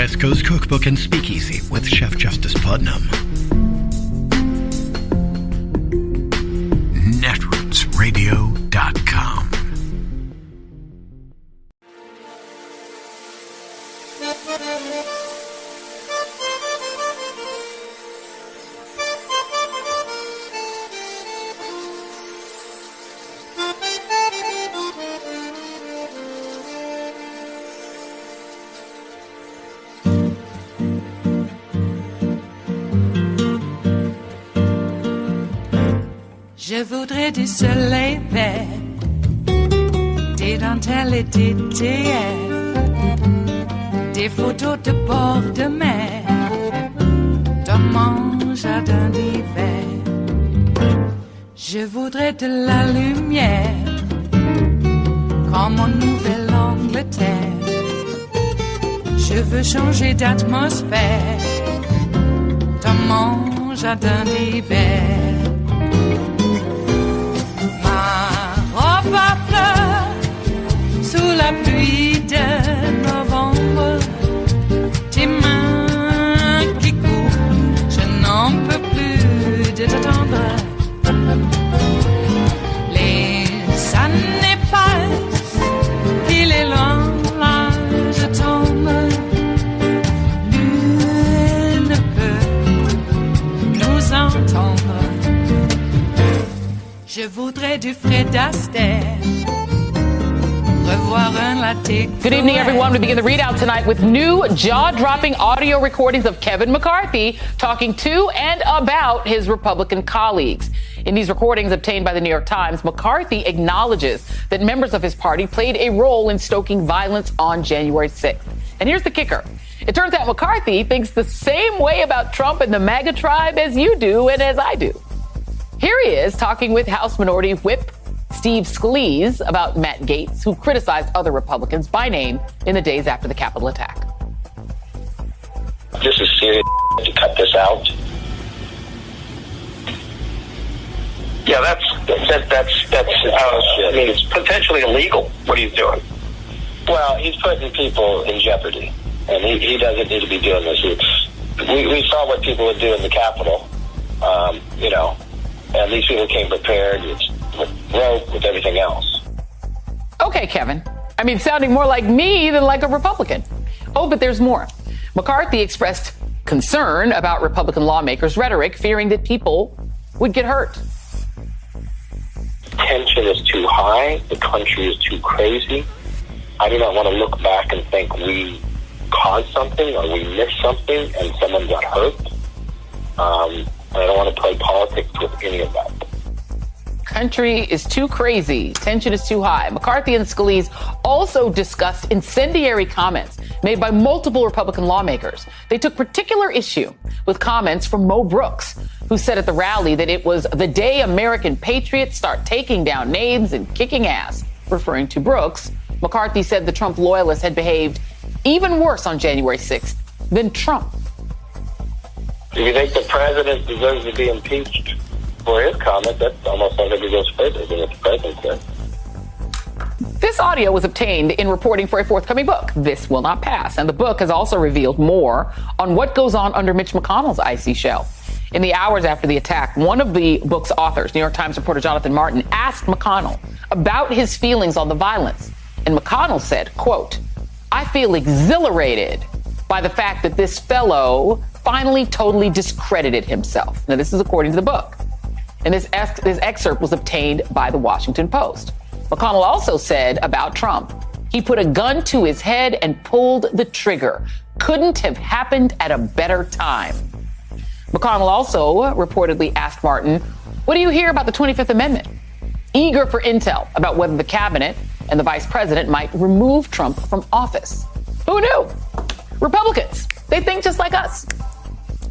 West Coast Cookbook and Speakeasy with Chef Justice Putnam. Netrootsradio.com. Je voudrais du soleil vert, des dentelles et des théières, des photos de bord de mer, dans mon jardin d'hiver. Je voudrais de la lumière, comme en Nouvelle-Angleterre. Je veux changer d'atmosphère, dans mon jardin d'hiver. Ma fleur sous la pluie de novembre, tes mains qui courent, je n'en peux plus de t'attendre. Les années passent, il est loin, là je tombe. Nul ne peut nous entendre. Je voudrais du Fred Astaire. Good evening, everyone. We begin the readout tonight with new jaw-dropping audio recordings of Kevin McCarthy talking to and about his Republican colleagues. In these recordings obtained by the New York Times, McCarthy acknowledges that members of his party played a role in stoking violence on January 6th. And here's the kicker. It turns out McCarthy thinks the same way about Trump and the MAGA tribe as you do and as I do. Here he is talking with House Minority Whip Steve Scalise about Matt Gaetz, who criticized other Republicans by name in the days after the Capitol attack. This is serious to cut this out. Yeah, that's I mean, it's potentially illegal what he's doing. Well, he's putting people in jeopardy, and he doesn't need to be doing this. We saw what people would do in the Capitol, and these people came prepared with rope, with everything else. Okay, Kevin. I mean, sounding more like me than like a Republican. Oh, but there's more. McCarthy expressed concern about Republican lawmakers' rhetoric, fearing that people would get hurt. Tension is too high. The country is too crazy. I do not want to look back and think we caused something or we missed something and someone got hurt. I don't want to play politics with any of that. Country is too crazy. Tension is too high. McCarthy and Scalise also discussed incendiary comments made by multiple Republican lawmakers. They took particular issue with comments from Mo Brooks, who said at the rally that it was the day American patriots start taking down names and kicking ass. Referring to Brooks, McCarthy said the Trump loyalists had behaved even worse on January 6th than Trump. If you think the president deserves to be impeached for his comment, that almost sounds like he goes further than what the president said. This audio was obtained in reporting for a forthcoming book, This Will Not Pass. And the book has also revealed more on what goes on under Mitch McConnell's icy shell. In the hours after the attack, one of the book's authors, New York Times reporter Jonathan Martin, asked McConnell about his feelings on the violence. And McConnell said, quote, "I feel exhilarated by the fact that this fellow finally totally discredited himself." Now, this is according to the book. And this excerpt was obtained by the Washington Post. McConnell also said about Trump, he put a gun to his head and pulled the trigger. Couldn't have happened at a better time. McConnell also reportedly asked Martin, what do you hear about the 25th Amendment? Eager for intel about whether the cabinet and the vice president might remove Trump from office. Who knew? Republicans, they think just like us.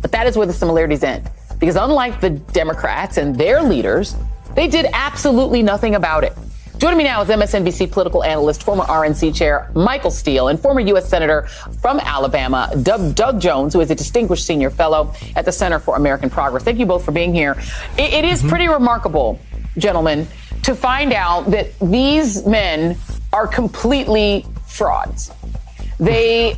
But that is where the similarities end. Because unlike the Democrats and their leaders, they did absolutely nothing about it. Joining me now is MSNBC political analyst, former RNC chair Michael Steele, and former U.S. Senator from Alabama, Doug Jones, who is a distinguished senior fellow at the Center for American Progress. Thank you both for being here. It is pretty remarkable, gentlemen, to find out that these men are completely frauds. They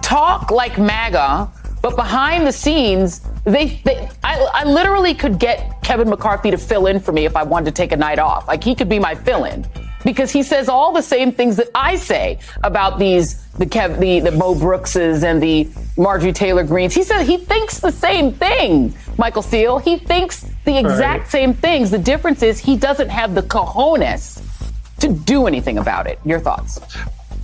talk like MAGA, but behind the scenes, I literally could get Kevin McCarthy to fill in for me if I wanted to take a night off. Like, he could be my fill-in because he says all the same things that I say about the Mo Brookses and the Marjorie Taylor Greens. He said he thinks the same thing, Michael Steele. He thinks the exact same things. The difference is he doesn't have the cojones to do anything about it. Your thoughts?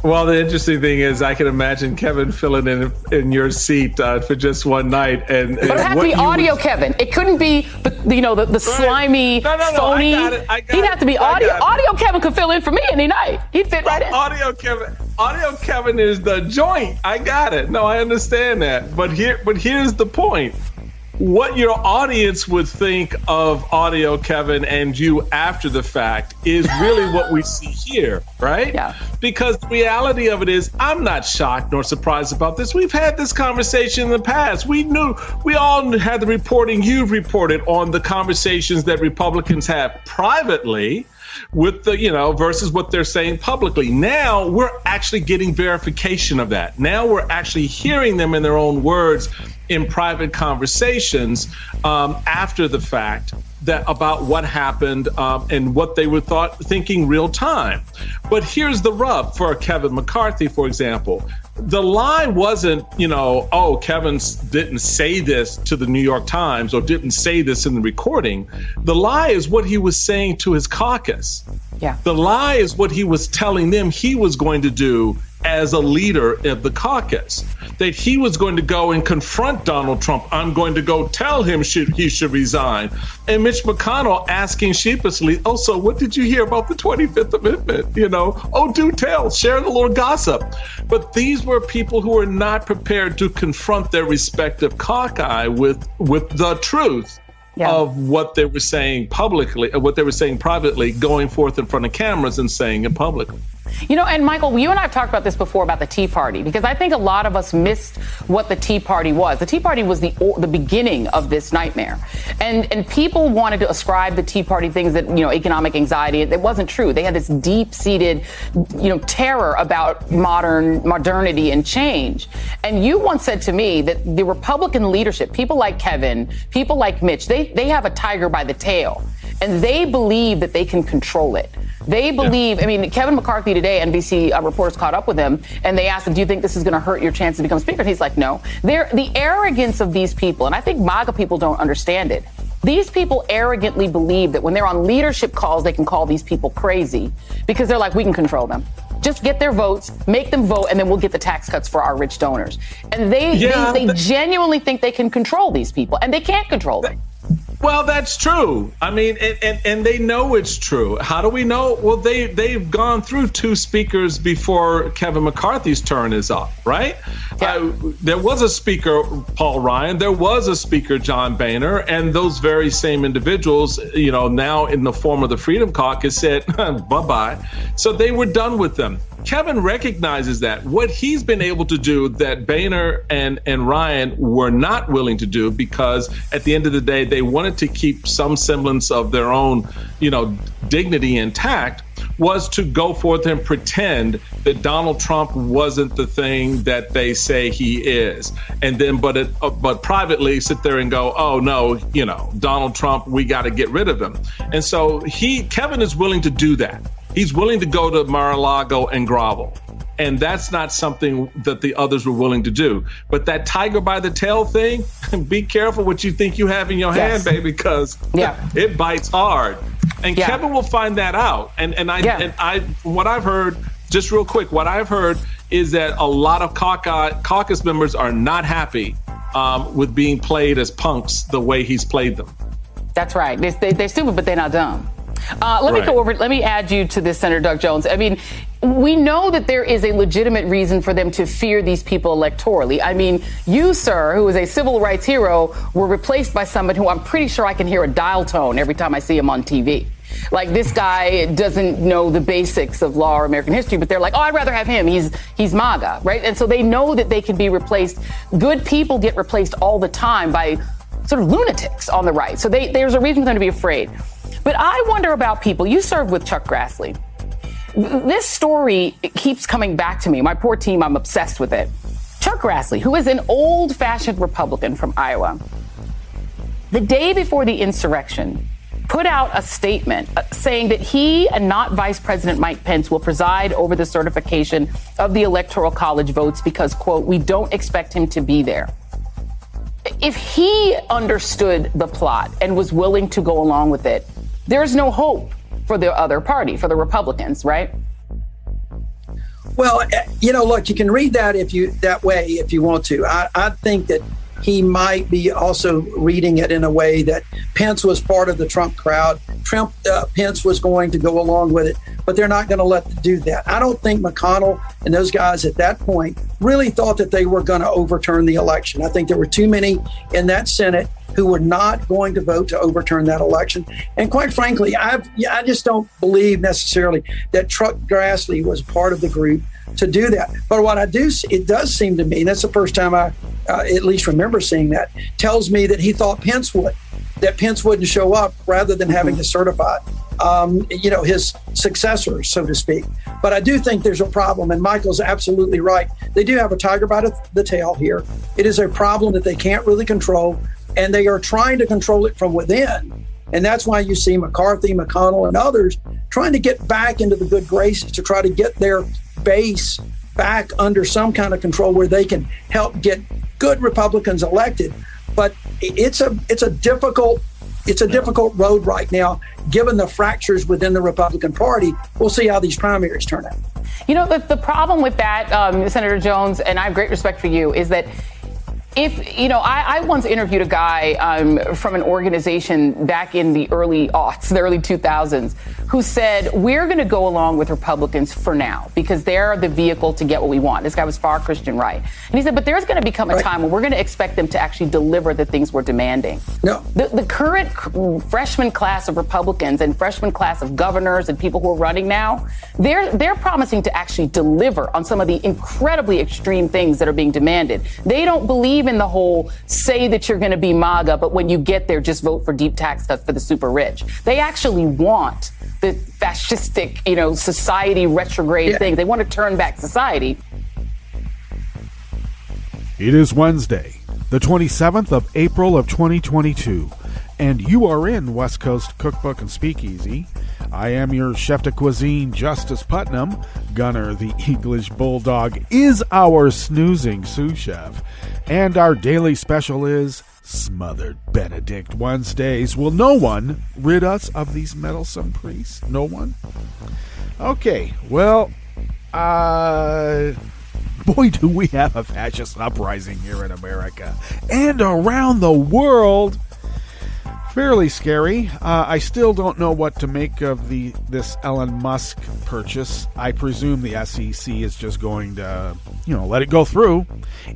Well, the interesting thing is I can imagine Kevin filling in your seat for just one night. But it had to be audio, Kevin. It couldn't be the slimy, phony. I got He'd have to be audio. Audio Kevin could fill in for me any night. He'd fit right in. Audio Kevin is the joint. I got it. No, I understand that. But here's the point. What your audience would think of Audio Kevin and you after the fact is really what we see here, right? Yeah. Because the reality of it is, I'm not shocked nor surprised about this. We've had this conversation in the past. We all had the reporting you've reported on the conversations that Republicans have privately with versus what they're saying publicly. Now we're actually getting verification of that. Now we're actually hearing them in their own words in private conversations after the fact about what happened and what they were thinking real time. But here's the rub for Kevin McCarthy, for example. The lie wasn't, Kevin didn't say this to the New York Times or didn't say this in the recording. The lie is what he was saying to his caucus. Yeah. The lie is what he was telling them he was going to do as a leader of the caucus, that he was going to go and confront Donald Trump. I'm going to go tell him he should resign. And Mitch McConnell asking sheepishly, so what did you hear about the 25th Amendment? Do tell, share the little gossip. But these were people who were not prepared to confront their respective caucus with the truth. Yeah. Of what they were saying publicly, what they were saying privately, going forth in front of cameras and saying it publicly. And Michael, you and I have talked about this before about the Tea Party, because I think a lot of us missed what the Tea Party was. The Tea Party was the beginning of this nightmare. And people wanted to ascribe the Tea Party things that, economic anxiety. It wasn't true. They had this deep-seated, terror about modernity and change. And you once said to me that the Republican leadership, people like Kevin, people like Mitch, they have a tiger by the tail. And they believe that they can control it. They believe, Kevin McCarthy today, NBC reporters caught up with him, and they asked him, do you think this is going to hurt your chance to become speaker? And he's like, no. The arrogance of these people, and I think MAGA people don't understand it. These people arrogantly believe that when they're on leadership calls, they can call these people crazy because they're like, we can control them. Just get their votes, make them vote, and then we'll get the tax cuts for our rich donors. And they genuinely think they can control these people, and they can't control them. Well, that's true. And they know it's true. How do we know? Well, they've gone through two speakers before Kevin McCarthy's turn is up, right? Yeah. There was a speaker, Paul Ryan. There was a speaker, John Boehner, and those very same individuals, now in the form of the Freedom Caucus said, bye-bye. So they were done with them. Kevin recognizes that what he's been able to do that Boehner and Ryan were not willing to do, because at the end of the day, they wanted to keep some semblance of their own, dignity intact, was to go forth and pretend that Donald Trump wasn't the thing that they say he is. And then, but privately sit there and go, oh no, Donald Trump, we got to get rid of him. And so Kevin is willing to do that. He's willing to go to Mar-a-Lago and grovel. And that's not something that the others were willing to do. But that tiger by the tail thing, be careful what you think you have in your hand, baby, because it bites hard. And Kevin will find that out. And what I've heard, just real quick, what I've heard is that a lot of caucus members are not happy with being played as punks the way he's played them. That's right. They're stupid, but they're not dumb. Let me add you to this, Senator Doug Jones. We know that there is a legitimate reason for them to fear these people electorally. You, sir, who is a civil rights hero, were replaced by someone who I'm pretty sure I can hear a dial tone every time I see him on TV. Like, this guy doesn't know the basics of law or American history, but they're like, I'd rather have him. He's MAGA, right? And so they know that they can be replaced. Good people get replaced all the time by sort of lunatics on the right. So there's a reason for them to be afraid. But I wonder about people. You served with Chuck Grassley. This story keeps coming back to me. My poor team, I'm obsessed with it. Chuck Grassley, who is an old-fashioned Republican from Iowa, the day before the insurrection, put out a statement saying that he and not Vice President Mike Pence will preside over the certification of the Electoral College votes because, quote, we don't expect him to be there. If he understood the plot and was willing to go along with it, there's no hope for the other party, for the Republicans, right? Well, look, you can read that that way if you want to. I think that he might be also reading it in a way that Pence was part of the Trump crowd. Pence was going to go along with it, but they're not going to let them do that. I don't think McConnell and those guys at that point really thought that they were going to overturn the election. I think there were too many in that Senate who were not going to vote to overturn that election. And quite frankly, I just don't believe necessarily that Chuck Grassley was part of the group to do that. But what it does seem to me, and that's the first time I at least remember seeing that, tells me that he thought Pence wouldn't show up rather than having to certify, his successor, so to speak. But I do think there's a problem, and Michael's absolutely right. They do have a tiger by the tail here. It is a problem that they can't really control, and they are trying to control it from within. And that's why you see McCarthy, McConnell, and others trying to get back into the good graces to try to get their base back under some kind of control where they can help get good Republicans elected. But it's a difficult road right now, given the fractures within the Republican Party. We'll see how these primaries turn out. The problem with that, Senator Jones, and I have great respect for you, is that I once interviewed a guy from an organization back in the early aughts, the early 2000s, who said, we're going to go along with Republicans for now because they're the vehicle to get what we want. This guy was far Christian right. And he said, but there's going to become a time when we're going to expect them to actually deliver the things we're demanding. No. The current freshman class of Republicans and freshman class of governors and people who are running now, they're promising to actually deliver on some of the incredibly extreme things that are being demanded. They don't believe in the whole say that you're going to be MAGA, but when you get there, just vote for deep tax cuts for the super rich. They actually want the fascistic, society retrograde thing. They want to turn back society. It is Wednesday, the 27th of April of 2022, and you are in West Coast Cookbook and Speakeasy. I am your chef de cuisine, Justice Putnam. Gunner, the English Bulldog, is our snoozing sous chef. And our daily special is Smothered Benedict Wednesdays. Will no one rid us of these meddlesome priests? No one? Okay, well, boy, do we have a fascist uprising here in America and around the world. Fairly scary. I still don't know what to make of this Elon Musk purchase. I presume the SEC is just going to, let it go through,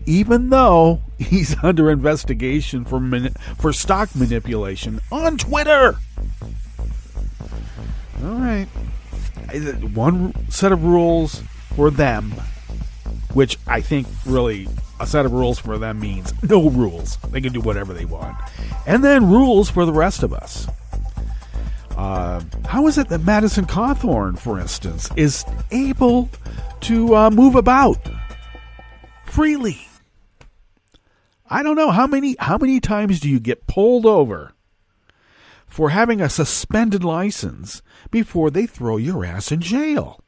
even though he's under investigation for stock manipulation on Twitter. All right. One set of rules for them, which I think really a set of rules for them means no rules. They can do whatever they want. And then rules for the rest of us. How is it that Madison Cawthorn, for instance, is able to move about freely? I don't know. How many times do you get pulled over for having a suspended license before they throw your ass in jail?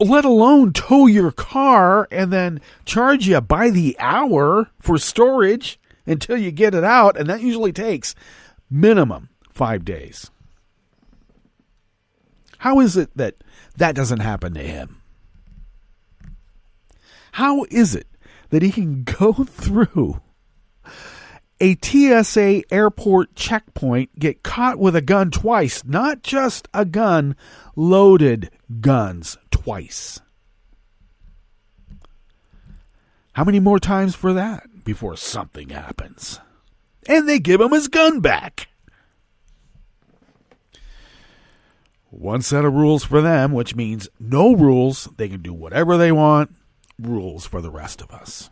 Let alone tow your car and then charge you by the hour for storage until you get it out, and that usually takes minimum 5 days. How is it that doesn't happen to him? How is it that he can go through a TSA airport checkpoint, get caught with a gun twice, not just a gun, loaded guns twice? How many more times for that before something happens? And they give him his gun back. One set of rules for them, which means no rules. They can do whatever they want. Rules for the rest of us.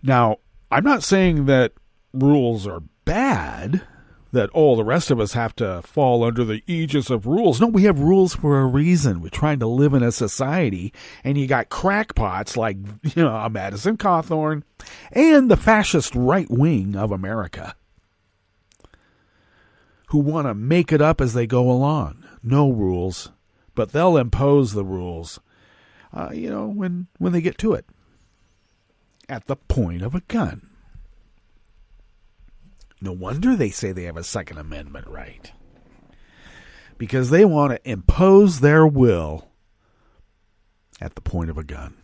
Now, I'm not saying that rules are bad. that, the rest of us have to fall under the aegis of rules. No, we have rules for a reason. We're trying to live in a society, and you got crackpots like, Madison Cawthorn and the fascist right wing of America who want to make it up as they go along. No rules, but they'll impose the rules, when they get to it. At the point of a gun. No wonder they say they have a Second Amendment right. Because they want to impose their will at the point of a gun.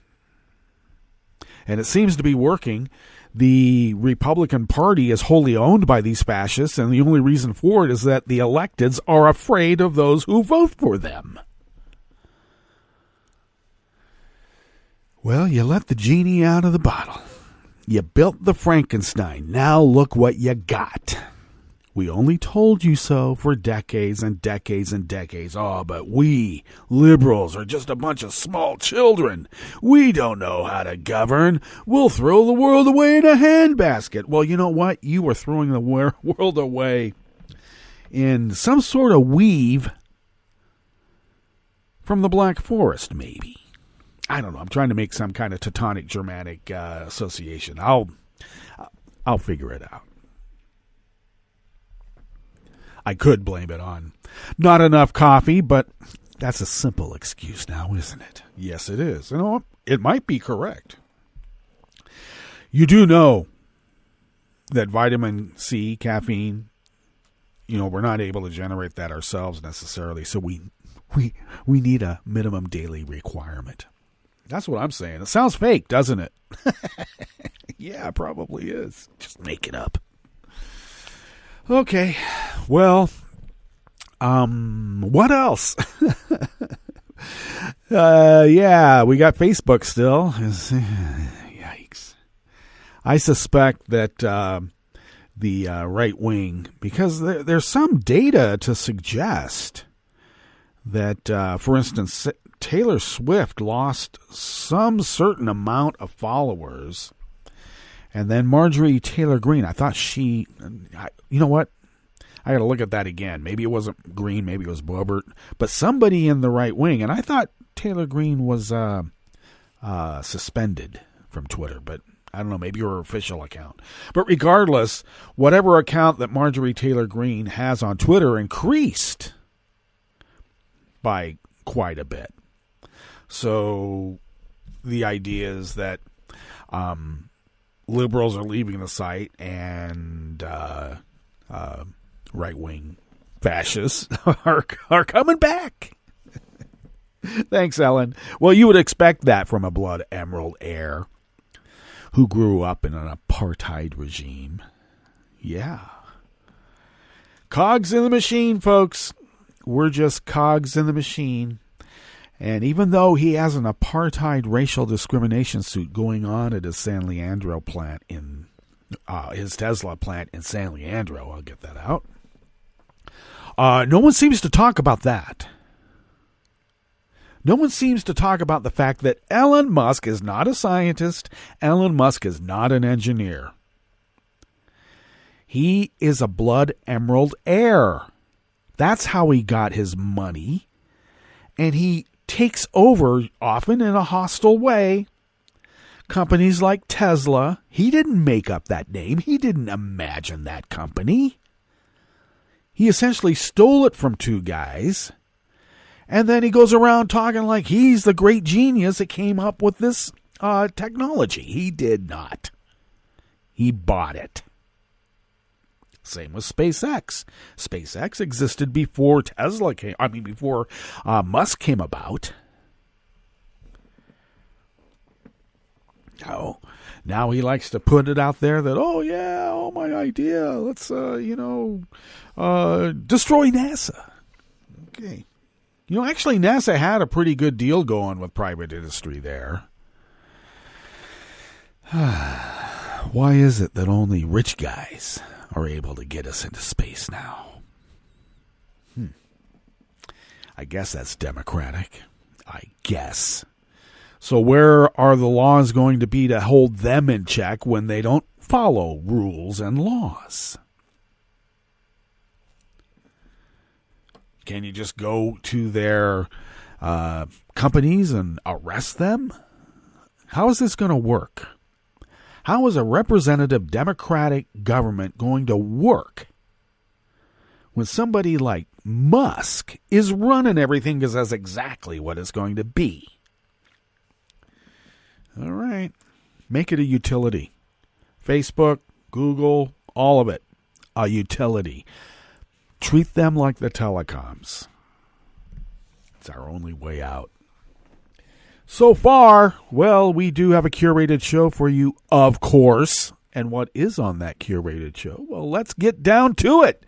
And it seems to be working. The Republican Party is wholly owned by these fascists, and the only reason for it is that the electeds are afraid of those who vote for them. Well, you let the genie out of the bottle. You built the Frankenstein. Now look what you got. We only told you so for decades and decades and decades. Oh, but we, liberals, are just a bunch of small children. We don't know how to govern. We'll throw the world away in a handbasket. Well, you know what? You were throwing the world away in some sort of weave from the Black Forest, maybe. I don't know. I'm trying to make some kind of Teutonic Germanic association. I'll figure it out. I could blame it on not enough coffee, but that's a simple excuse now, isn't it? Yes, it is. It might be correct. You do know that vitamin C, caffeine, we're not able to generate that ourselves necessarily, so we need a minimum daily requirement. That's what I'm saying. It sounds fake, doesn't it? Yeah, it probably is. Just make it up. Okay. Well, what else? Yeah, we got Facebook still. Yikes. I suspect that the right wing, because there's some data to suggest that, for instance, Taylor Swift lost some certain amount of followers. And then Marjorie Taylor Greene, I thought you know what? I got to look at that again. Maybe it wasn't Greene, maybe it was Boebert. But somebody in the right wing, and I thought Taylor Greene was suspended from Twitter. But I don't know, maybe her official account. But regardless, whatever account that Marjorie Taylor Greene has on Twitter increased by quite a bit. So the idea is that liberals are leaving the site and right-wing fascists are coming back. Thanks, Ellen. Well, you would expect that from a blood emerald heir who grew up in an apartheid regime. Yeah. Cogs in the machine, folks. We're just cogs in the machine. And even though he has an apartheid racial discrimination suit going on at his San Leandro plant his Tesla plant in San Leandro, I'll get that out. No one seems to talk about that. No one seems to talk about the fact that Elon Musk is not a scientist. Elon Musk is not an engineer. He is a blood emerald heir. That's how he got his money. And he takes over, often in a hostile way, companies like Tesla. He didn't make up that name. He didn't imagine that company. He essentially stole it from two guys. And then he goes around talking like he's the great genius that came up with this technology. He did not. He bought it. Same with SpaceX. SpaceX existed before before Musk came about. Oh, now he likes to put it out there that, my idea, let's, destroy NASA. Okay. Actually, NASA had a pretty good deal going with private industry there. Why is it that only rich guys are able to get us into space now? I guess that's democratic. I guess. So where are the laws going to be to hold them in check when they don't follow rules and laws? Can you just go to their companies and arrest them? How is this going to work? How is a representative democratic government going to work when somebody like Musk is running everything, because that's exactly what it's going to be? All right. Make it a utility. Facebook, Google, all of it, a utility. Treat them like the telecoms. It's our only way out. So far, well, we do have a curated show for you, of course. And what is on that curated show? Well, let's get down to it.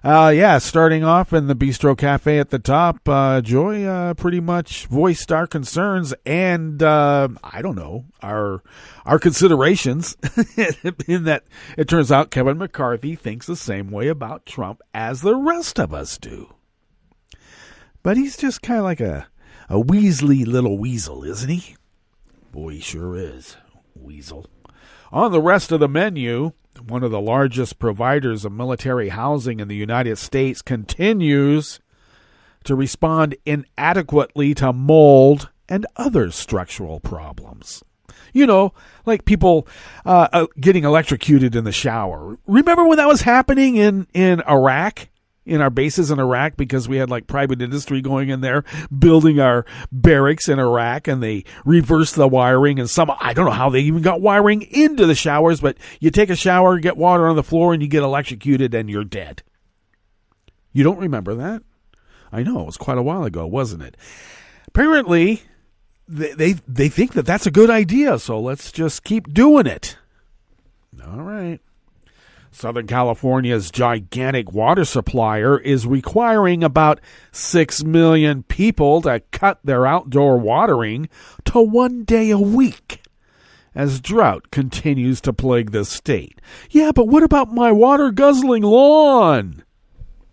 Starting off in the Bistro Cafe at the top, Joy pretty much voiced our concerns and, our considerations in that it turns out Kevin McCarthy thinks the same way about Trump as the rest of us do. But he's just kind of like a Weasley little weasel, isn't he? Boy, he sure is. Weasel. On the rest of the menu, one of the largest providers of military housing in the United States continues to respond inadequately to mold and other structural problems. You know, like people getting electrocuted in the shower. Remember when that was happening in Iraq? In our bases in Iraq, because we had like private industry going in there building our barracks in Iraq, and they reversed the wiring, and I don't know how they even got wiring into the showers, but you take a shower, get water on the floor, and you get electrocuted and you're dead. You don't remember that? I know, it was quite a while ago, wasn't it? Apparently, they think that that's a good idea, so let's just keep doing it. All right. Southern California's gigantic water supplier is requiring about 6 million people to cut their outdoor watering to 1 day a week as drought continues to plague the state. Yeah, but what about my water-guzzling lawn?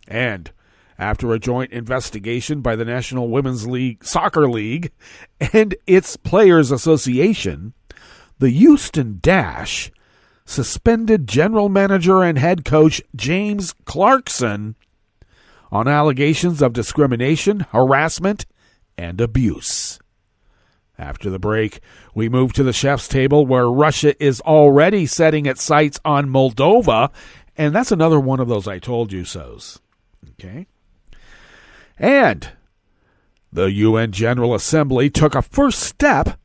And after a joint investigation by the National Women's Soccer League and its Players Association, the Houston Dash suspended general manager and head coach James Clarkson on allegations of discrimination, harassment, and abuse. After the break, we move to the chef's table where Russia is already setting its sights on Moldova, and that's another one of those I told you so's. Okay? And the UN General Assembly took a first step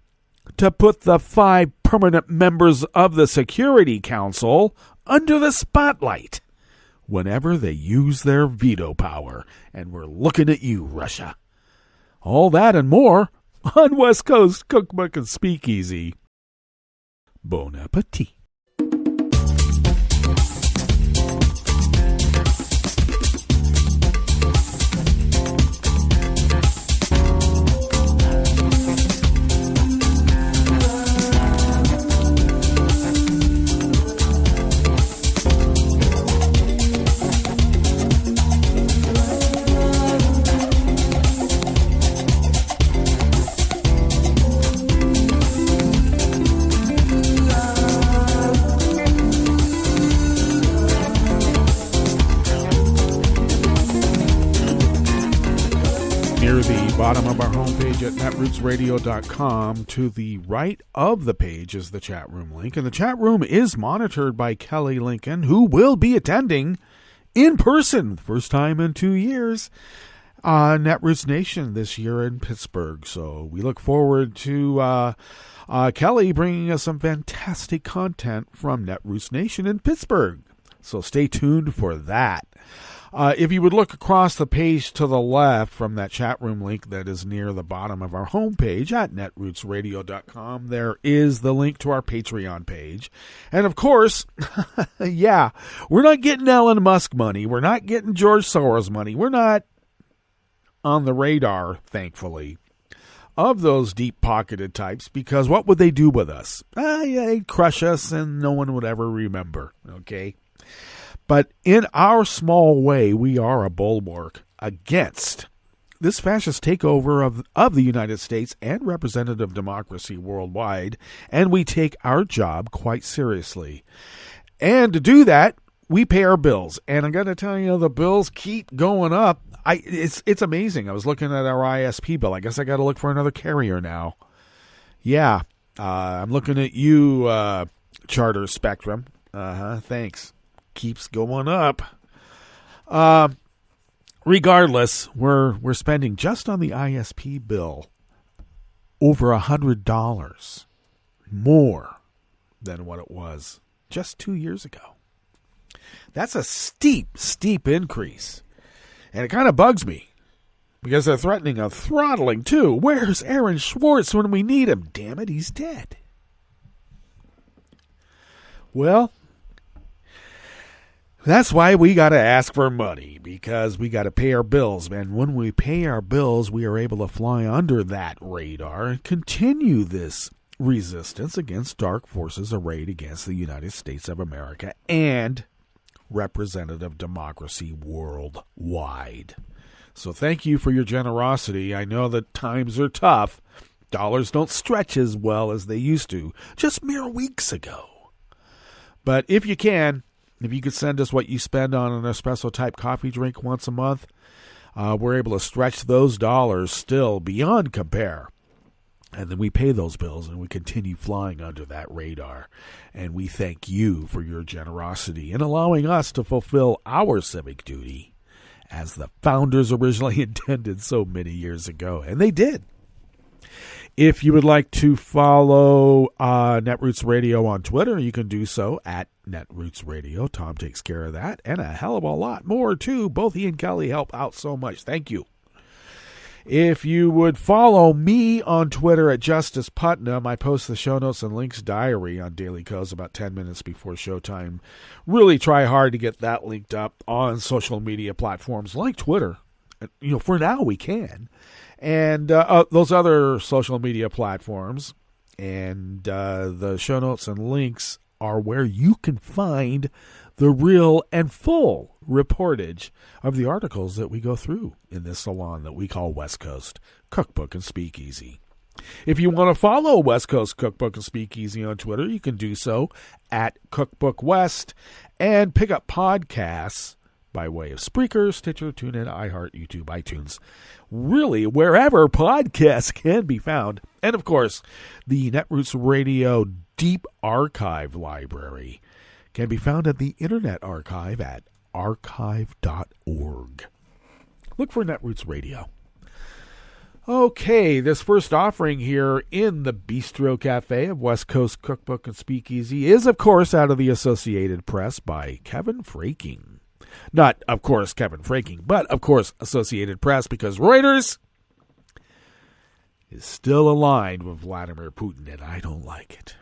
to put the 5 permanent members of the Security Council under the spotlight whenever they use their veto power. And we're looking at you, Russia. All that and more on West Coast Cookbook and Speakeasy. Bon appetit. Bottom of our homepage at netrootsradio.com. To the right of the page is the chat room link, and the chat room is monitored by Kelly Lincoln, who will be attending in person, first time in 2 years, Netroots Nation this year in Pittsburgh. So we look forward to Kelly bringing us some fantastic content from Netroots Nation in Pittsburgh. So stay tuned for that. If you would look across the page to the left from that chat room link that is near the bottom of our homepage at netrootsradio.com, there is the link to our Patreon page. And of course, yeah, we're not getting Elon Musk money. We're not getting George Soros money. We're not on the radar, thankfully, of those deep-pocketed types, because what would they do with us? They'd crush us and no one would ever remember, okay? But in our small way, we are a bulwark against this fascist takeover of the United States and representative democracy worldwide, and we take our job quite seriously. And to do that, we pay our bills, and I got to tell you, the bills keep going up. It's amazing. I was looking at our ISP bill. I guess I got to look for another carrier now. Yeah, I'm looking at you, Charter Spectrum. Thanks. Keeps going up. Regardless, we're spending just on the ISP bill over $100 more than what it was just 2 years ago. That's a steep increase. And it kind of bugs me because they're threatening a throttling too. Where's Aaron Schwartz when we need him? Damn it, he's dead. Well, that's why we got to ask for money, because we got to pay our bills. And when we pay our bills, we are able to fly under that radar and continue this resistance against dark forces arrayed against the United States of America and representative democracy worldwide. So thank you for your generosity. I know that times are tough. Dollars don't stretch as well as they used to just mere weeks ago. But if you can, if you could send us what you spend on an espresso-type coffee drink once a month, we're able to stretch those dollars still beyond compare. And then we pay those bills and we continue flying under that radar. And we thank you for your generosity in allowing us to fulfill our civic duty as the founders originally intended so many years ago. And they did. If you would like to follow Netroots Radio on Twitter, you can do so at Netroots Radio. Tom takes care of that and a hell of a lot more, too. Both he and Kelly help out so much. Thank you. If you would follow me on Twitter at Justice Putnam, I post the show notes and links diary on Daily Co's about 10 minutes before showtime. Really try hard to get that linked up on social media platforms like Twitter. For now we can. And those other social media platforms. And the show notes and links are where you can find the real and full reportage of the articles that we go through in this salon that we call West Coast Cookbook and Speakeasy. If you want to follow West Coast Cookbook and Speakeasy on Twitter, you can do so at Cookbook West and pick up podcasts by way of Spreaker, Stitcher, TuneIn, iHeart, YouTube, iTunes, really wherever podcasts can be found. And, of course, the Netroots Radio Deep Archive Library can be found at the Internet Archive at archive.org. Look for Netroots Radio. Okay, this first offering here in the Bistro Cafe of West Coast Cookbook and Speakeasy is, of course, out of the Associated Press by Kevin Fraking. Not, of course, Kevin Fraking, but, of course, Associated Press, because Reuters is still aligned with Vladimir Putin, and I don't like it.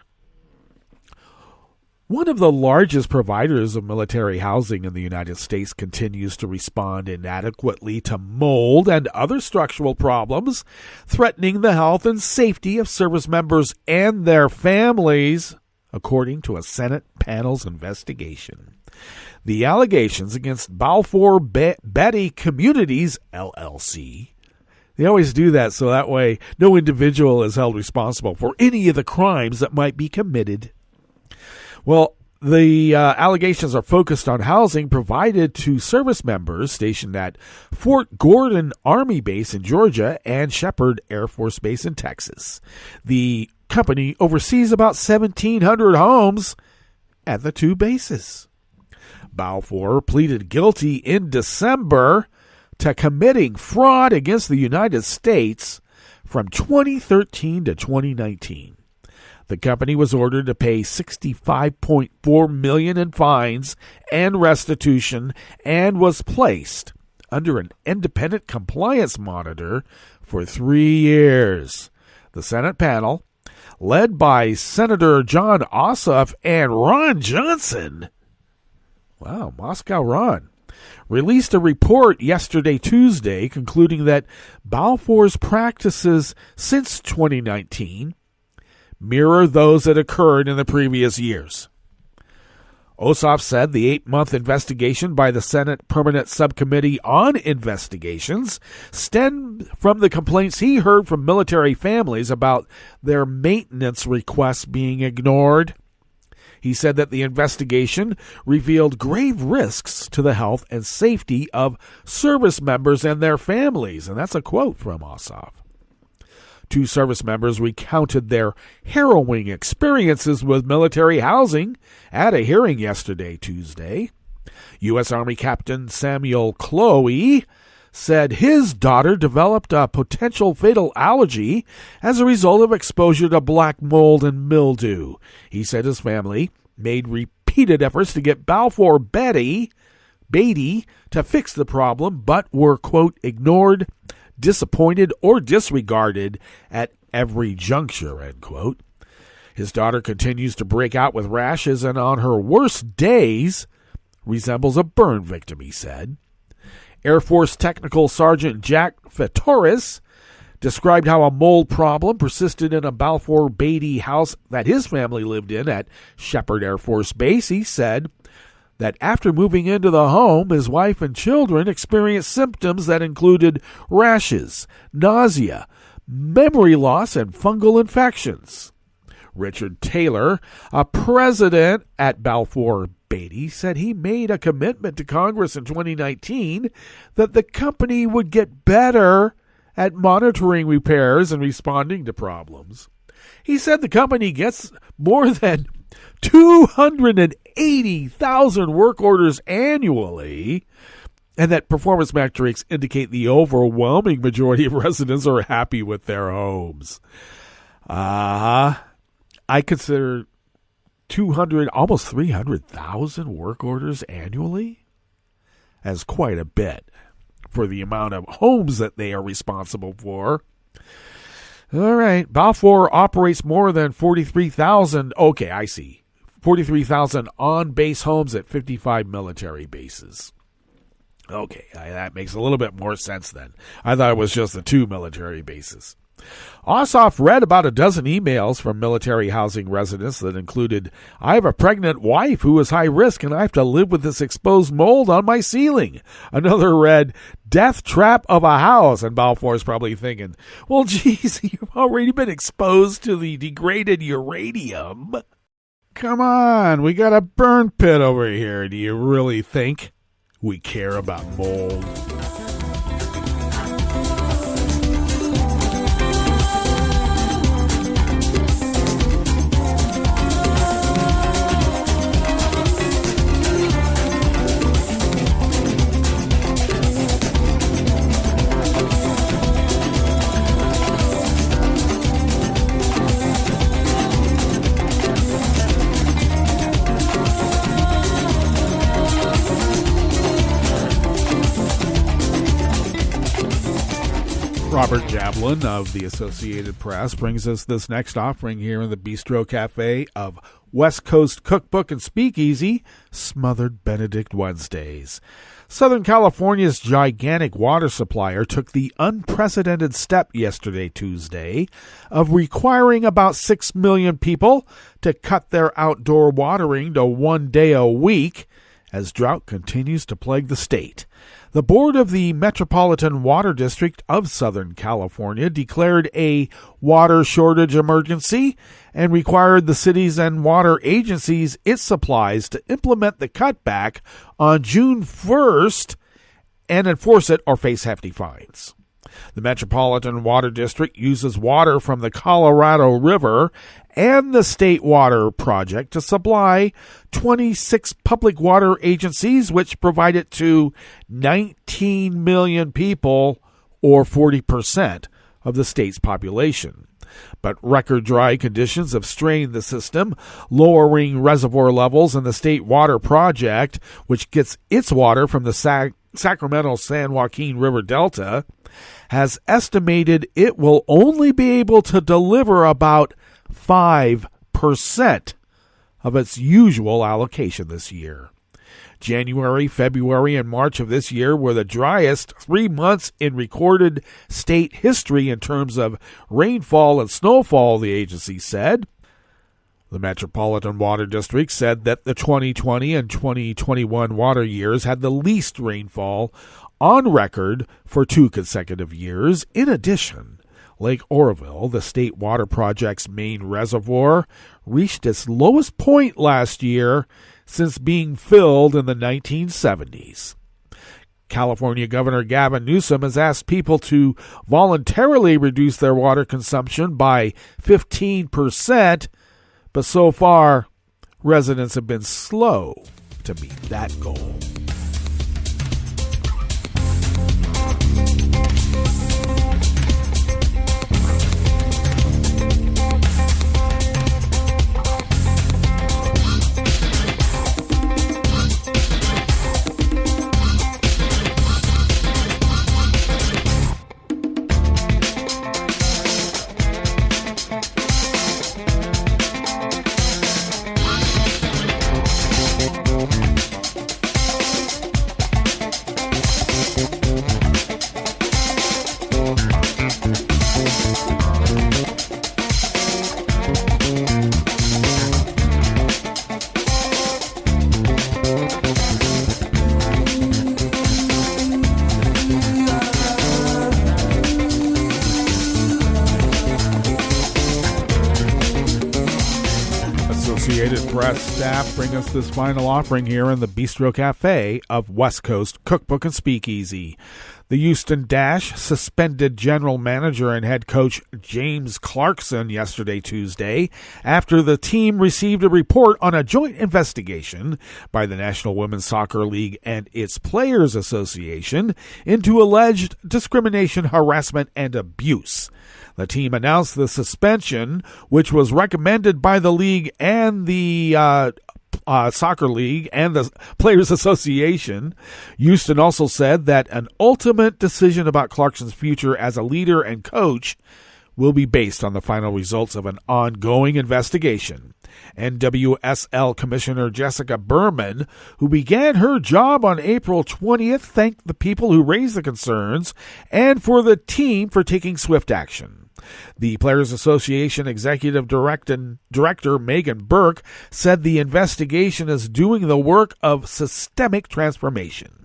One of the largest providers of military housing in the United States continues to respond inadequately to mold and other structural problems threatening the health and safety of service members and their families, according to a Senate panel's investigation. The allegations against Balfour Beatty Communities, LLC, they always do that so that way no individual is held responsible for any of the crimes that might be committed. Well, the allegations are focused on housing provided to service members stationed at Fort Gordon Army Base in Georgia and Shepherd Air Force Base in Texas. The company oversees about 1,700 homes at the two bases. Balfour pleaded guilty in December to committing fraud against the United States from 2013 to 2019. The company was ordered to pay $65.4 million in fines and restitution and was placed under an independent compliance monitor for 3 years. The Senate panel, led by Senator John Ossoff and Ron Johnson, wow, Moscow Ron, released a report yesterday, Tuesday, concluding that Balfour's practices since 2019 mirror those that occurred in the previous years. Ossoff said the 8-month investigation by the Senate Permanent Subcommittee on Investigations stemmed from the complaints he heard from military families about their maintenance requests being ignored. He said that the investigation revealed grave risks to the health and safety of service members and their families. And that's a quote from Ossoff. 2 service members recounted their harrowing experiences with military housing at a hearing yesterday, Tuesday. U.S. Army Captain Samuel Chloe said his daughter developed a potential fatal allergy as a result of exposure to black mold and mildew. He said his family made repeated efforts to get Balfour Beatty to fix the problem, but were, quote, ignored, disappointed, or disregarded at every juncture, end quote. His daughter continues to break out with rashes and on her worst days resembles a burn victim, he said. Air Force Technical Sergeant Jack Fetoris described how a mold problem persisted in a Balfour Beatty house that his family lived in at Shepherd Air Force Base. He said that after moving into the home, his wife and children experienced symptoms that included rashes, nausea, memory loss, and fungal infections. Richard Taylor, a president at Balfour Beatty, said he made a commitment to Congress in 2019 that the company would get better at monitoring repairs and responding to problems. He said the company gets more than 280,000 work orders annually, and that performance metrics indicate the overwhelming majority of residents are happy with their homes. I consider 200, almost 300,000 work orders annually as quite a bit for the amount of homes that they are responsible for. All right. Balfour operates more than 43,000. Okay, I see. 43,000 on-base homes at 55 military bases. Okay, that makes a little bit more sense then. I thought it was just the 2 military bases. Ossoff read about a dozen emails from military housing residents that included, I have a pregnant wife who is high risk and I have to live with this exposed mold on my ceiling. Another read, death trap of a house. And Balfour's probably thinking, well, geez, you've already been exposed to the degraded uranium. Come on, we got a burn pit over here. Do you really think we care about mold? Robert Jablin of the Associated Press brings us this next offering here in the Bistro Cafe of West Coast Cookbook and Speakeasy, Smothered Benedict Wednesdays. Southern California's gigantic water supplier took the unprecedented step yesterday, Tuesday, of requiring about 6 million people to cut their outdoor watering to 1 day a week as drought continues to plague the state. The board of the Metropolitan Water District of Southern California declared a water shortage emergency and required the cities and water agencies it supplies to implement the cutback on June 1st and enforce it or face hefty fines. The Metropolitan Water District uses water from the Colorado River and the State Water Project to supply 26 public water agencies, which provide it to 19 million people, or 40% of the state's population. But record dry conditions have strained the system, lowering reservoir levels, and the State Water Project, which gets its water from the Sacramento San Joaquin River Delta, has estimated it will only be able to deliver about 5% of its usual allocation this year. January, February, and March of this year were the driest 3 months in recorded state history in terms of rainfall and snowfall, the agency said. The Metropolitan Water District said that the 2020 and 2021 water years had the least rainfall on record for 2 consecutive years. In addition, Lake Oroville, the state water project's main reservoir, reached its lowest point last year since being filled in the 1970s. California Governor Gavin Newsom has asked people to voluntarily reduce their water consumption by 15%, but so far, residents have been slow to meet that goal. Staff bring us this final offering here in the Bistro Cafe of West Coast Cookbook and Speakeasy. The Houston Dash suspended general manager and head coach James Clarkson yesterday, Tuesday, after the team received a report on a joint investigation by the National Women's Soccer League and its Players Association into alleged discrimination, harassment, and abuse. The team announced the suspension, which was recommended by the league and the Soccer League and the Players Association. Houston also said that an ultimate decision about Clarkson's future as a leader and coach will be based on the final results of an ongoing investigation. NWSL Commissioner Jessica Berman, who began her job on April 20th, thanked the people who raised the concerns and for the team for taking swift action. The Players Association Executive Director Megan Burke said the investigation is doing the work of systemic transformation.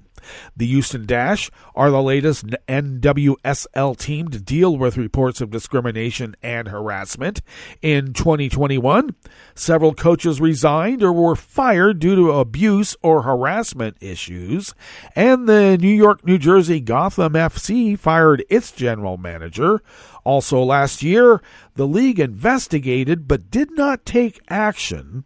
The Houston Dash are the latest NWSL team to deal with reports of discrimination and harassment. In 2021, several coaches resigned or were fired due to abuse or harassment issues, and the New York, New Jersey Gotham FC fired its general manager. Also last year, the league investigated but did not take action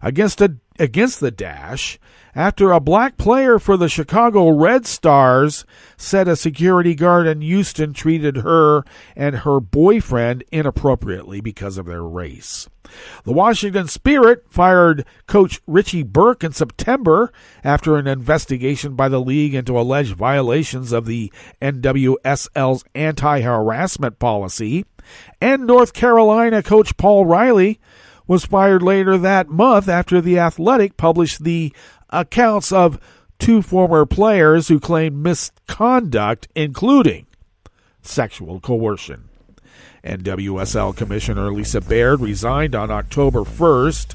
against the Dash after a black player for the Chicago Red Stars said a security guard in Houston treated her and her boyfriend inappropriately because of their race. The Washington Spirit fired coach Richie Burke in September after an investigation by the league into alleged violations of the NWSL's anti-harassment policy. And North Carolina coach Paul Riley was fired later that month after The Athletic published the accounts of two former players who claimed misconduct, including sexual coercion. NWSL Commissioner Lisa Baird resigned on October 1st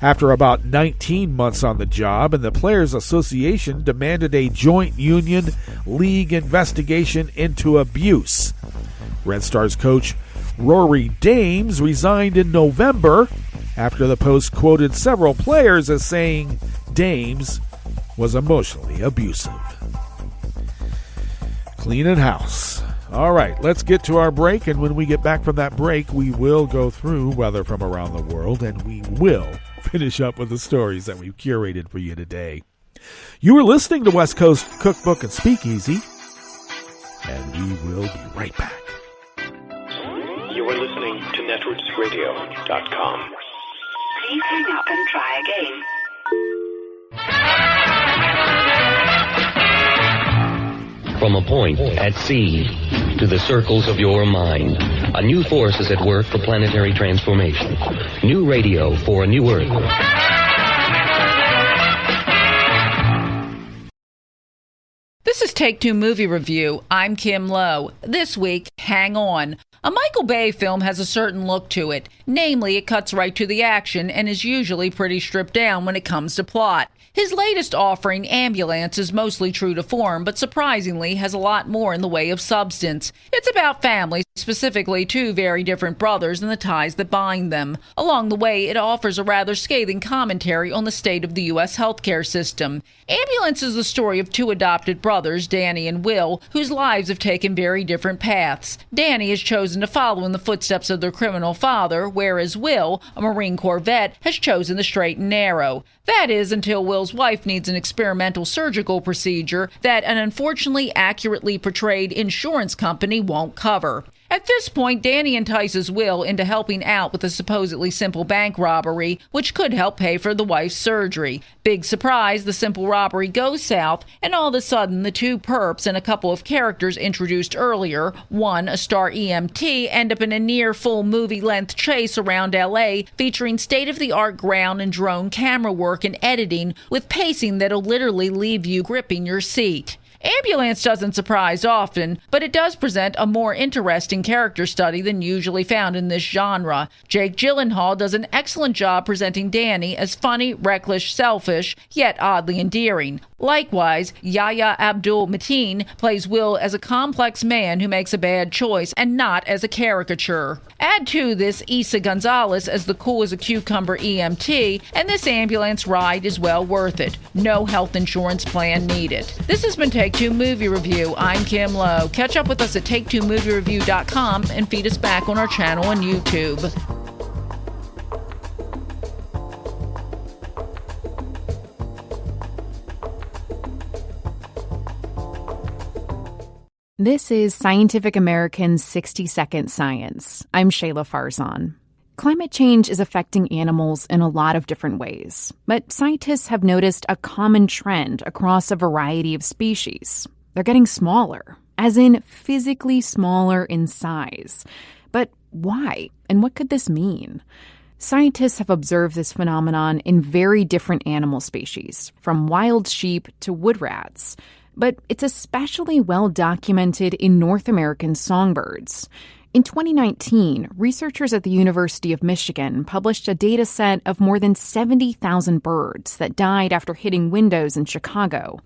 after about 19 months on the job, and the Players Association demanded a joint union league investigation into abuse. Red Stars coach Rory Dames resigned in November after the Post quoted several players as saying Dames was emotionally abusive. Cleaning house. All right, let's get to our break, and when we get back from that break, we will go through weather from around the world, and we will finish up with the stories that we've curated for you today. You are listening to West Coast Cookbook and Speakeasy, and we will be right back. You are listening to netrootsradio.com. Please hang up and try again. From a point at sea to the circles of your mind, a new force is at work for planetary transformation. New radio for a new Earth. This is is Take Two Movie Review. I'm Kim Lowe. This week, Hang On. A Michael Bay film has a certain look to it. Namely, it cuts right to the action and is usually pretty stripped down when it comes to plot. His latest offering, Ambulance, is mostly true to form, but surprisingly has a lot more in the way of substance. It's about family, specifically two very different brothers and the ties that bind them. Along the way, it offers a rather scathing commentary on the state of the U.S. healthcare system. Ambulance is the story of two adopted brothers, Danny and Will, whose lives have taken very different paths. Danny has chosen to follow in the footsteps of their criminal father, whereas Will, a Marine Corps vet, has chosen the straight and narrow. That is, until Will's wife needs an experimental surgical procedure that an unfortunately accurately portrayed insurance company won't cover. At this point, Danny entices Will into helping out with a supposedly simple bank robbery, which could help pay for the wife's surgery. Big surprise, the simple robbery goes south, and all of a sudden the two perps and a couple of characters introduced earlier, one a star EMT, end up in a near full movie-length chase around L.A. featuring state-of-the-art ground and drone camera work and editing with pacing that'll literally leave you gripping your seat. Ambulance doesn't surprise often, but it does present a more interesting character study than usually found in this genre. Jake Gyllenhaal does an excellent job presenting Danny as funny, reckless, selfish, yet oddly endearing. Likewise, Yahya Abdul-Mateen plays Will as a complex man who makes a bad choice and not as a caricature. Add to this Issa Gonzalez as the cool as a cucumber EMT, and this ambulance ride is well worth it. No health insurance plan needed. This has been Take Two Movie Review. I'm Kim Lowe. Catch up with us at take2moviereview.com and feed us back on our channel on YouTube. This is Scientific American's 60-Second Science. I'm Shayla Farzan. Climate change is affecting animals in a lot of different ways, but scientists have noticed a common trend across a variety of species. They're getting smaller, as in physically smaller in size. But why? And what could this mean? Scientists have observed this phenomenon in very different animal species, from wild sheep to wood rats. But it's especially well documented in North American songbirds. In 2019, researchers at the University of Michigan published a data set of more than 70,000 birds that died after hitting windows in Chicago.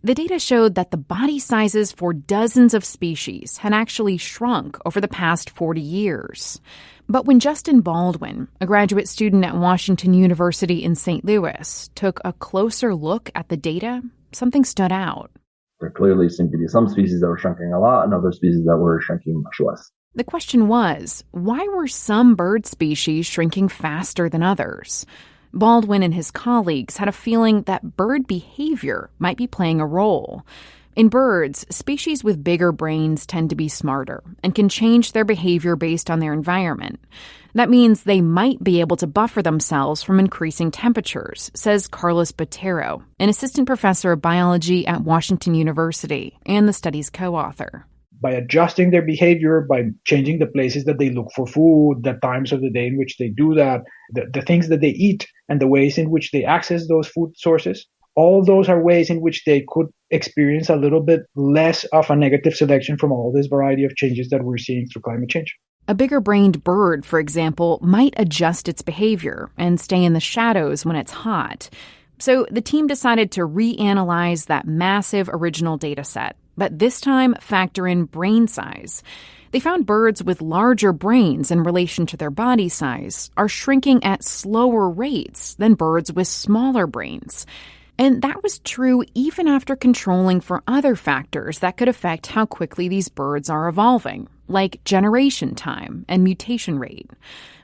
The data showed that the body sizes for dozens of species had actually shrunk over the past 40 years. But when Justin Baldwin, a graduate student at Washington University in St. Louis, took a closer look at the data, something stood out. There clearly seem to be some species that were shrinking a lot and other species that were shrinking much less. The question was, why were some bird species shrinking faster than others? Baldwin and his colleagues had a feeling that bird behavior might be playing a role. In birds, species with bigger brains tend to be smarter and can change their behavior based on their environment. That means they might be able to buffer themselves from increasing temperatures, says Carlos Botero, an assistant professor of biology at Washington University and the study's co-author. By adjusting their behavior, by changing the places that they look for food, the times of the day in which they do that, the things that they eat, and the ways in which they access those food sources, all those are ways in which they could experience a little bit less of a negative selection from all this variety of changes that we're seeing through climate change. A bigger-brained bird, for example, might adjust its behavior and stay in the shadows when it's hot. So the team decided to reanalyze that massive original data set, but this time factor in brain size. They found birds with larger brains in relation to their body size are shrinking at slower rates than birds with smaller brains. And that was true even after controlling for other factors that could affect how quickly these birds are evolving, like generation time and mutation rate.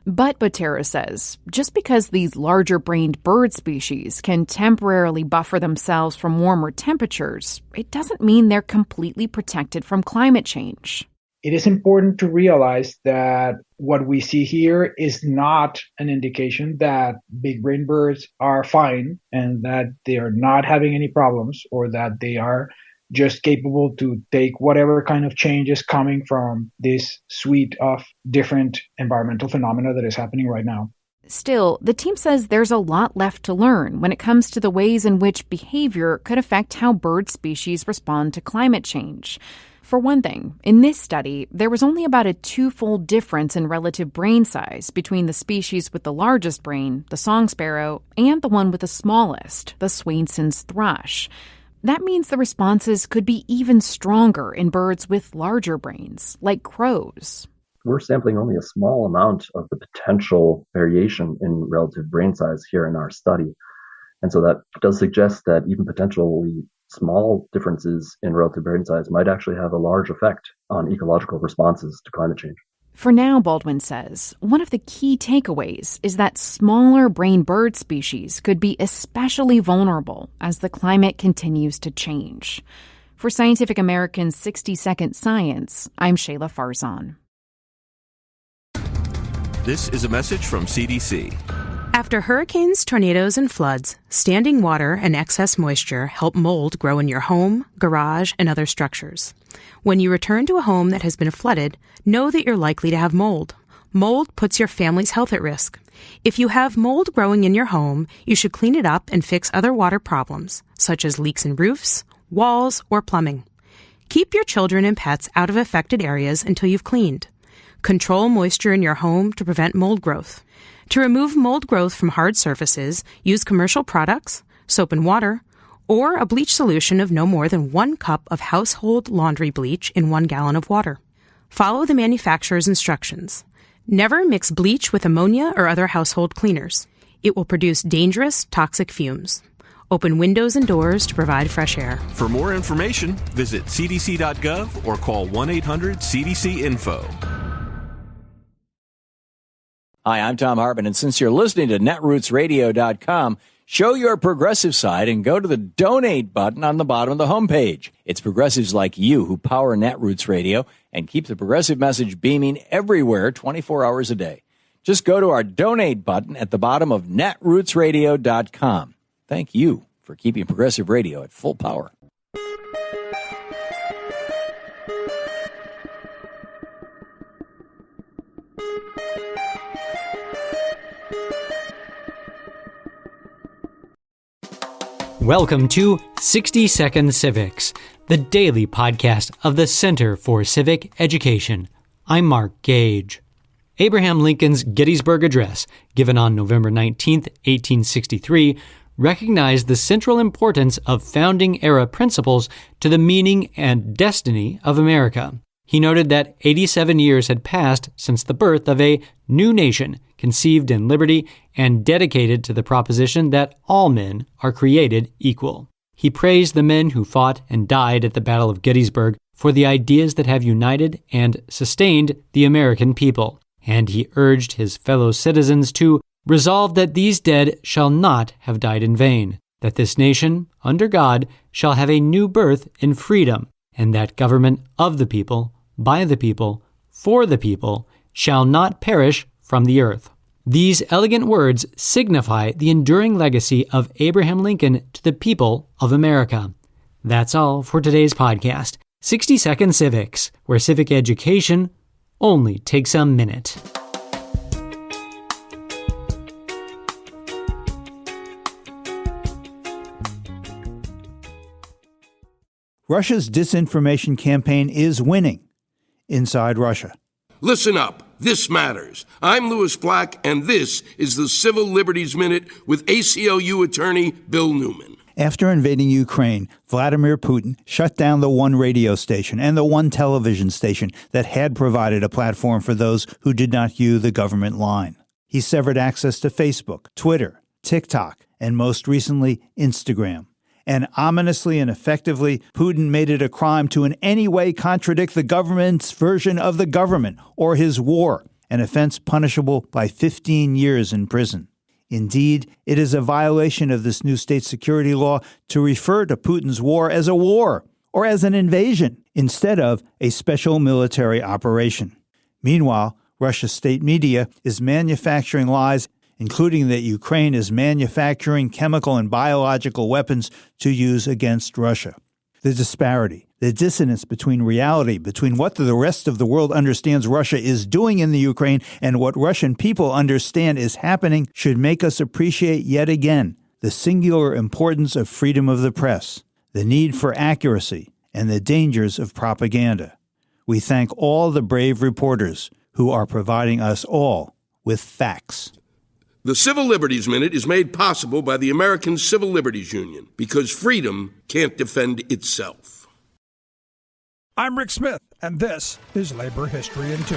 But Botero says, just because these larger-brained bird species can temporarily buffer themselves from warmer temperatures, it doesn't mean they're completely protected from climate change. It is important to realize that what we see here is not an indication that big-brained birds are fine and that they are not having any problems or that they are just capable to take whatever kind of change is coming from this suite of different environmental phenomena that is happening right now. Still, the team says there's a lot left to learn when it comes to the ways in which behavior could affect how bird species respond to climate change. For one thing, in this study, there was only about a twofold difference in relative brain size between the species with the largest brain, the song sparrow, and the one with the smallest, the Swainson's thrush. That means the responses could be even stronger in birds with larger brains, like crows. We're sampling only a small amount of the potential variation in relative brain size here in our study. And so that does suggest that even potentially small differences in relative brain size might actually have a large effect on ecological responses to climate change. For now, Baldwin says, one of the key takeaways is that smaller brain bird species could be especially vulnerable as the climate continues to change. For Scientific American's 60-Second Science, I'm Shayla Farzan. This is a message from CDC. After hurricanes, tornadoes, and floods, standing water and excess moisture help mold grow in your home, garage, and other structures. When you return to a home that has been flooded, know that you're likely to have mold. Mold puts your family's health at risk. If you have mold growing in your home, you should clean it up and fix other water problems, such as leaks in roofs, walls, or plumbing. Keep your children and pets out of affected areas until you've cleaned. Control moisture in your home to prevent mold growth. To remove mold growth from hard surfaces, use commercial products, soap and water, or a bleach solution of no more than 1 cup of household laundry bleach in 1 gallon of water. Follow the manufacturer's instructions. Never mix bleach with ammonia or other household cleaners. It will produce dangerous, toxic fumes. Open windows and doors to provide fresh air. For more information, visit cdc.gov or call 1-800-CDC-INFO. Hi, I'm Tom Hartman, and since you're listening to netrootsradio.com, show your progressive side and go to the donate button on the bottom of the homepage. It's progressives like you who power Netroots Radio and keep the progressive message beaming everywhere 24 hours a day. Just go to our donate button at the bottom of netrootsradio.com. Thank you for keeping progressive radio at full power. Welcome to 60-Second Civics, the daily podcast of the Center for Civic Education. I'm Mark Gage. Abraham Lincoln's Gettysburg Address, given on November 19, 1863, recognized the central importance of founding-era principles to the meaning and destiny of America. He noted that 87 years had passed since the birth of a new nation conceived in liberty and dedicated to the proposition that all men are created equal. He praised the men who fought and died at the Battle of Gettysburg for the ideas that have united and sustained the American people, and he urged his fellow citizens to resolve that these dead shall not have died in vain, that this nation, under God, shall have a new birth in freedom, and that government of the people, by the people, for the people, shall not perish from the earth. These elegant words signify the enduring legacy of Abraham Lincoln to the people of America. That's all for today's podcast, 60-Second Civics, where civic education only takes a minute. Russia's disinformation campaign is winning inside Russia. Listen up. This matters. I'm Louis Black, and this is the Civil Liberties Minute with ACLU attorney Bill Newman. After invading Ukraine, Vladimir Putin shut down the one radio station and the one television station that had provided a platform for those who did not hew the government line. He severed access to Facebook, Twitter, TikTok, and most recently, Instagram. And ominously and effectively, Putin made it a crime to in any way contradict the government's version of the government or his war, an offense punishable by 15 years in prison. Indeed, it is a violation of this new state security law to refer to Putin's war as a war or as an invasion instead of a special military operation. Meanwhile, Russia's state media is manufacturing lies, including that Ukraine is manufacturing chemical and biological weapons to use against Russia. The disparity, the dissonance between reality, between what the rest of the world understands Russia is doing in the Ukraine and what Russian people understand is happening, should make us appreciate yet again the singular importance of freedom of the press, the need for accuracy, and the dangers of propaganda. We thank all the brave reporters who are providing us all with facts. The Civil Liberties Minute is made possible by the American Civil Liberties Union because freedom can't defend itself. I'm Rick Smith, and this is Labor History in 2.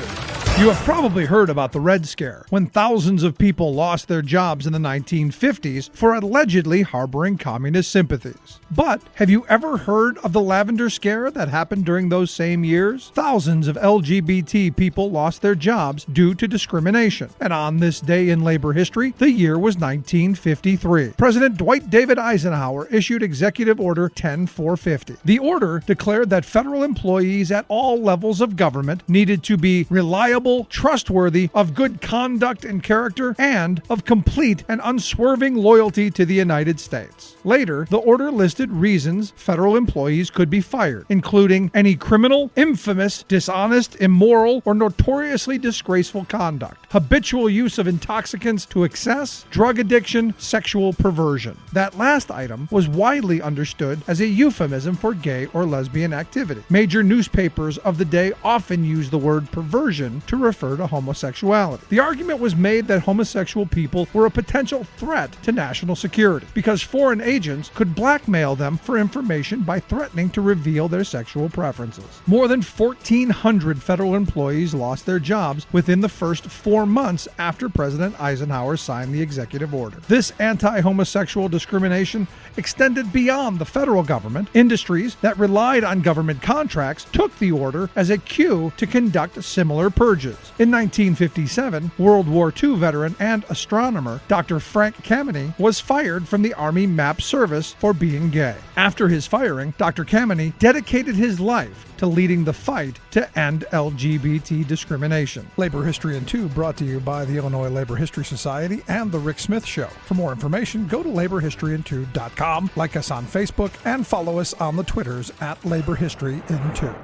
You have probably heard about the Red Scare, when thousands of people lost their jobs in the 1950s for allegedly harboring communist sympathies. But have you ever heard of the Lavender Scare that happened during those same years? Thousands of LGBT people lost their jobs due to discrimination. And on this day in labor history, the year was 1953. President Dwight David Eisenhower issued Executive Order 10450. The order declared that federal employees at all levels of government needed to be reliable, trustworthy, of good conduct and character, and of complete and unswerving loyalty to the United States. Later, the order listed reasons federal employees could be fired, including any criminal, infamous, dishonest, immoral, or notoriously disgraceful conduct, habitual use of intoxicants to excess, drug addiction, sexual perversion. That last item was widely understood as a euphemism for gay or lesbian activity. Major newspapers of the day often used the word perversion to refer to homosexuality. The argument was made that homosexual people were a potential threat to national security because foreign agents could blackmail them for information by threatening to reveal their sexual preferences. More than 1,400 federal employees lost their jobs within the first 4 months after President Eisenhower signed the executive order. This anti-homosexual discrimination extended beyond the federal government. Industries that relied on government contracts took the order as a cue to conduct similar purges. In 1957, World War II veteran and astronomer Dr. Frank Kameny was fired from the Army Map Service for being gay. After his firing, Dr. Kameny dedicated his life to leading the fight to end LGBT discrimination. Labor History in 2 brought to you by the Illinois Labor History Society and The Rick Smith Show. For more information, go to laborhistoryin2.com, like us on Facebook, and follow us on the Twitters at Labor History in 2.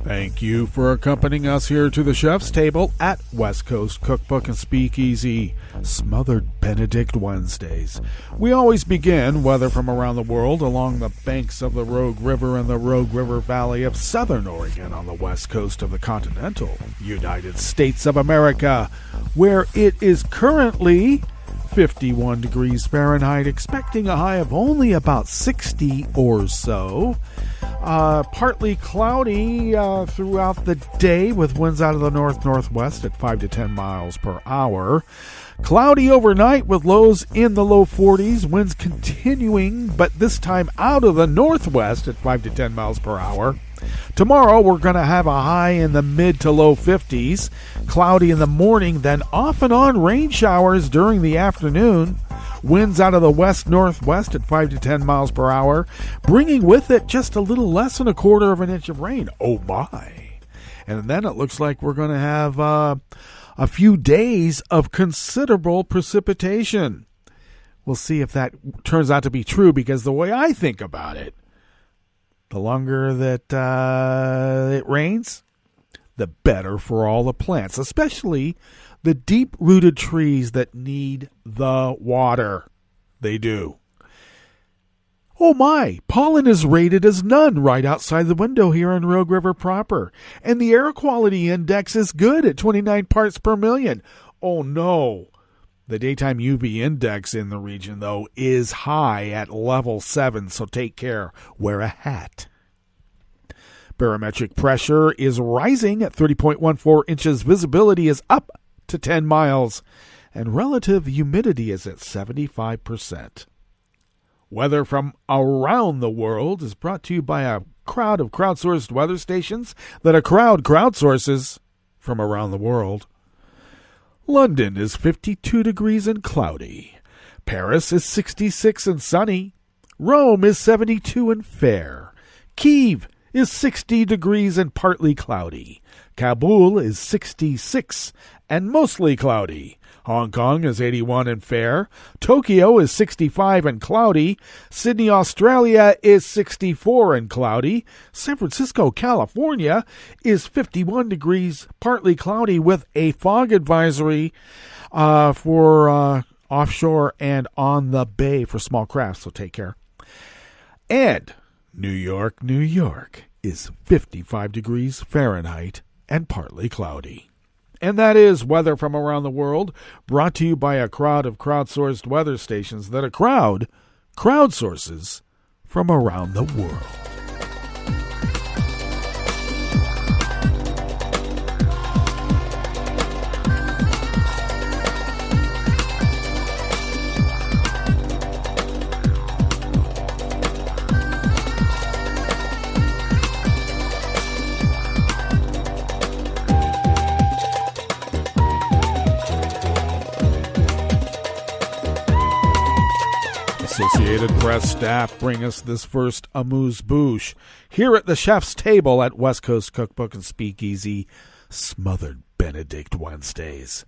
Thank you for accompanying us here to the chef's table at West Coast Cookbook and Speakeasy, Smothered Benedict Wednesdays. We always begin, whether from around the world, along the banks of the Rogue River and the Rogue River Valley of Southern Oregon on the west coast of the continental United States of America, where it is currently 51 degrees Fahrenheit, expecting a high of only about 60 or so. Partly cloudy throughout the day with winds out of the north-northwest at 5 to 10 miles per hour. Cloudy overnight with lows in the low 40s, winds continuing, but this time out of the northwest at 5 to 10 miles per hour. Tomorrow we're going to have a high in the mid to low 50s, cloudy in the morning, then off and on rain showers during the afternoon. Winds out of the west-northwest at 5 to 10 miles per hour, bringing with it just a little less than a quarter of an inch of rain. Oh my. And then it looks like we're going to have a few days of considerable precipitation. We'll see if that turns out to be true, because the way I think about it, the longer that it rains, the better for all the plants, especially the deep-rooted trees that need the water. They do. Oh my, pollen is rated as none right outside the window here in Rogue River proper. And the air quality index is good at 29 parts per million. Oh no. The daytime UV index in the region, though, is high at level 7, so take care. Wear a hat. Barometric pressure is rising at 30.14 inches. Visibility is up to 10 miles. And relative humidity is at 75%. Weather from around the world is brought to you by a crowd of crowdsourced weather stations that a crowd crowdsources from around the world. London is 52 degrees and cloudy. Paris is 66 and sunny. Rome is 72 and fair. Kyiv is 60 degrees and partly cloudy. Kabul is 66 and mostly cloudy. Hong Kong is 81 and fair. Tokyo is 65 and cloudy. Sydney, Australia is 64 and cloudy. San Francisco, California is 51 degrees, partly cloudy with a fog advisory for offshore and on the bay for small crafts, so take care. And New York, New York is 55 degrees Fahrenheit and partly cloudy. And that is weather from around the world, brought to you by a crowd of crowdsourced weather stations that a crowd crowdsources from around the world. Associated Press staff bring us this first amuse-bouche here at the chef's table at West Coast Cookbook and Speakeasy, Smothered Benedict Wednesdays.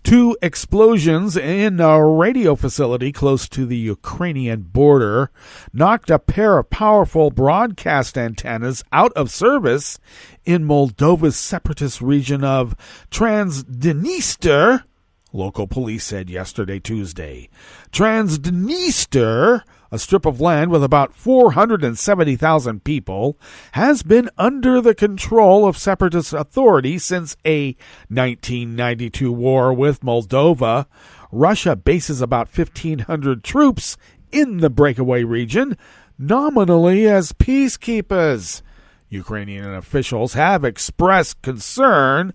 2 explosions in a radio facility close to the Ukrainian border knocked a pair of powerful broadcast antennas out of service in Moldova's separatist region of Transdniester, local police said yesterday, Tuesday. Transdniester, a strip of land with about 470,000 people, has been under the control of separatist authorities since a 1992 war with Moldova. Russia bases about 1,500 troops in the breakaway region, nominally as peacekeepers. Ukrainian officials have expressed concern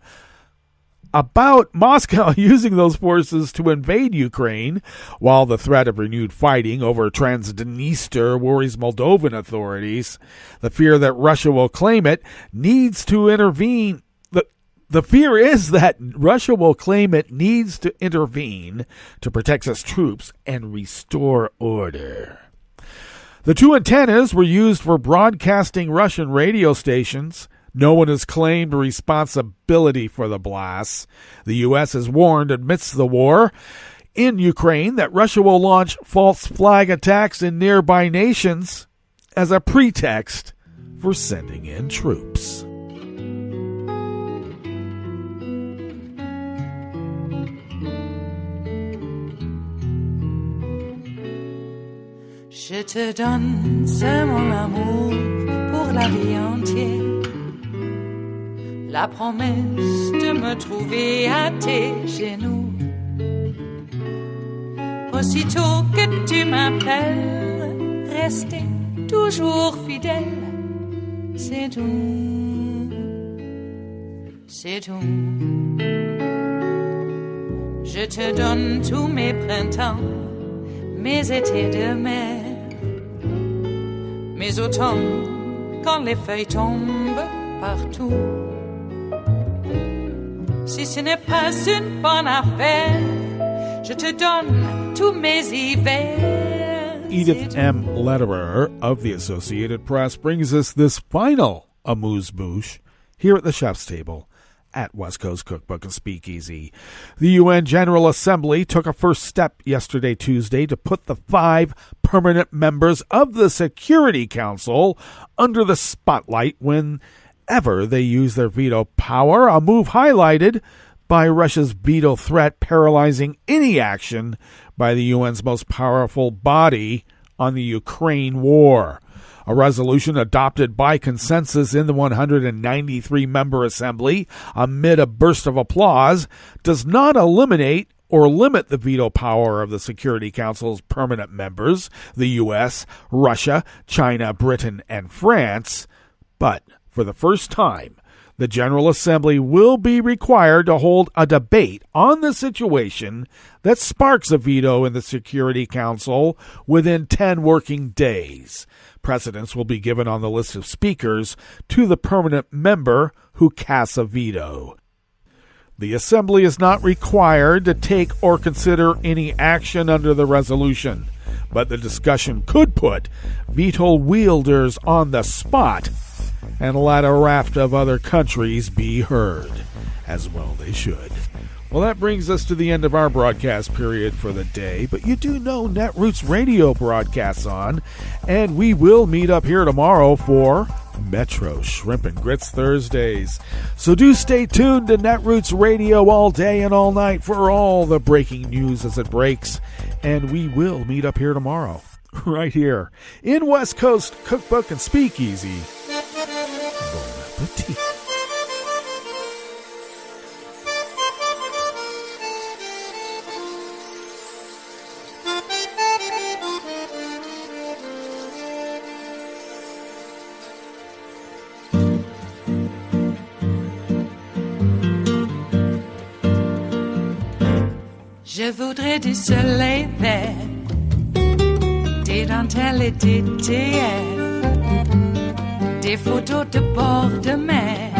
about Moscow using those forces to invade Ukraine, while the threat of renewed fighting over Transdniester worries Moldovan authorities. The fear that Russia will claim it needs to intervene. The fear is that Russia will claim it needs to intervene to protect its troops and restore order. The 2 antennas were used for broadcasting Russian radio stations. No one has claimed responsibility for the blasts. The U.S. has warned amidst the war in Ukraine that Russia will launch false flag attacks in nearby nations as a pretext for sending in troops. Je te donne, c'est mon amour pour la vie entière. La promesse de me trouver à tes genoux. Aussitôt que tu m'appelles, rester toujours fidèle. C'est tout, c'est tout. Je te donne tous mes printemps, mes étés de mer, mes automnes quand les feuilles tombent partout. Si ce n'est pas une bonne affaire, je te donne tous mes hivers. Edith M. Lederer of the Associated Press brings us this final amuse-bouche here at the chef's table at West Coast Cookbook and Speakeasy. The UN General Assembly took a first step yesterday, Tuesday, to put the 5 permanent members of the Security Council under the spotlight whenever they use their veto power, a move highlighted by Russia's veto threat paralyzing any action by the UN's most powerful body on the Ukraine war. A resolution adopted by consensus in the 193-member assembly amid a burst of applause does not eliminate or limit the veto power of the Security Council's permanent members, the U.S., Russia, China, Britain, and France, but for the first time, The General Assembly will be required to hold a debate on the situation that sparks a veto in the Security Council within 10 working days. Precedence will be given on the list of speakers to the permanent member who casts a veto. The Assembly is not required to take or consider any action under the resolution, but the discussion could put veto wielders on the spot and let a raft of other countries be heard, as well they should. Well, that brings us to the end of our broadcast period for the day, but you do know Netroots Radio broadcasts on, and we will meet up here tomorrow for Metro Shrimp and Grits Thursdays. So do stay tuned to Netroots Radio all day and all night for all the breaking news as it breaks, and we will meet up here tomorrow, right here in West Coast Cookbook and Speakeasy. Bon appetit. Je voudrais du soleil vert, des dentelles et des théières, des photos de bord de mer,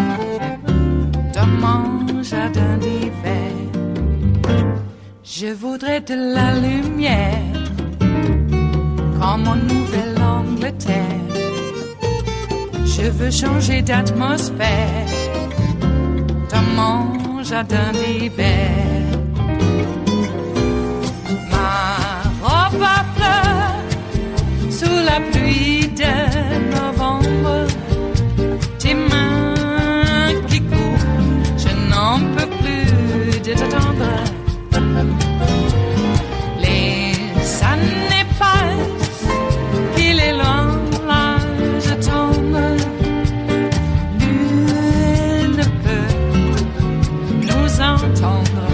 dans mon jardin d'hiver. Je voudrais de la lumière, comme en Nouvelle-Angleterre. Je veux changer d'atmosphère, dans mon jardin d'hiver. Robe à fleurs, sous la pluie de novembre, tes mains qui courent, je n'en peux plus de t'attendre. Les années passent, qu'il est loin, là je tombe. Nul ne peut nous entendre.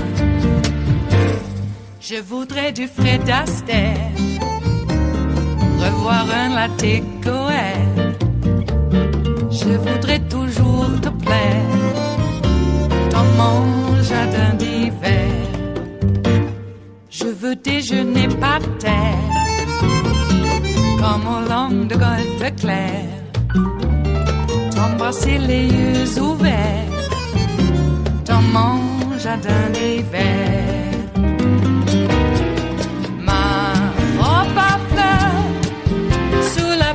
Je voudrais du Fred Astaire, revoir un latte Goël. Je voudrais toujours te plaire dans mon jardin d'hiver. Je veux déjeuner par terre, comme au long de golfe clair, t'embrasser les yeux ouverts dans mon jardin d'hiver.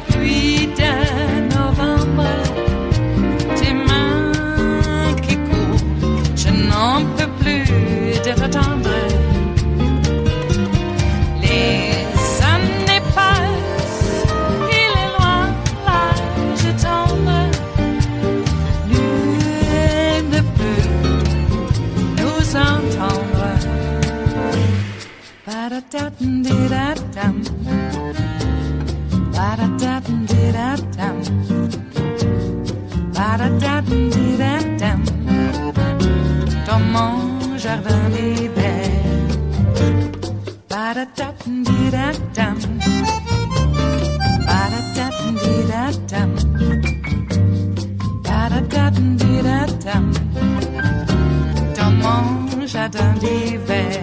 Pluie de novembre, tes mains qui courent, je n'en peux plus de t'attendre. Les années passent, il est loin, là je tombe. Nul ne peut nous entendre. Ba-da-da-dum-di-da-dum. Ba-da-da-dum-di-da-dum. Ba-da-da-dum-di-da-dum. Dans mon jardin d'hiver. Ba-da-da-dum-di-da-dum. Ba-da-da-dum-di-da-dum. Ba-da-da-dum-di-da-dum. Dans mon jardin d'hiver.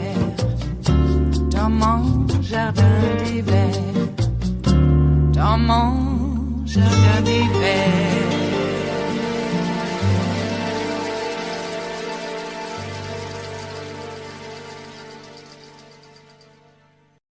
Dans mon jardin d'hiver. Dans mon jardin d'hiver.